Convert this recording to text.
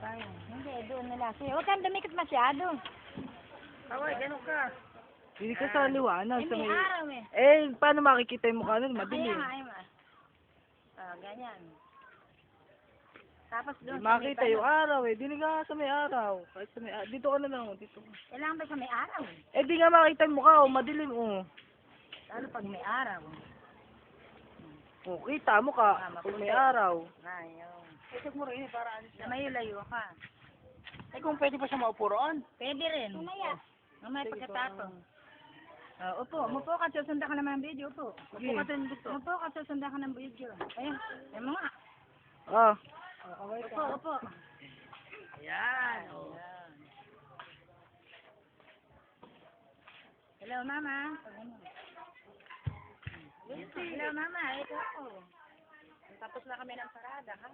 Ay, hindi, doon na lang. Huwag kang dumikit masyado. Away, ganun ka. Hindi ka sa liwanag. Eh, Sa may may... araw eh. Paano makikita yung mukha nun? Kaya Madilim. nga, ay ma. Ganyan. Tapos doon Makita yung araw eh. Dinig ka nga sa may araw. Kahit sa may dito ka na lang. Dito. Kailangan ba sa may araw? Di nga makita yung mukha. Madilim Lalo pag may araw. kita mo ka. Pag may araw. Ayaw. Isip mo rin para alis Na mayo-layo ka. kung pwede pa siya maupo roon. Pwede rin. Mamaya pagkatapos. Umupo ka, susundan ka naman ng video. Upo ka dito. Upo ka, susundan ka ng video. Ayun. Ayun mo nga. Upo. Ayan. Hello, mama. Hello, mama. Ito ako. Tapos na kami ng parada. Ha?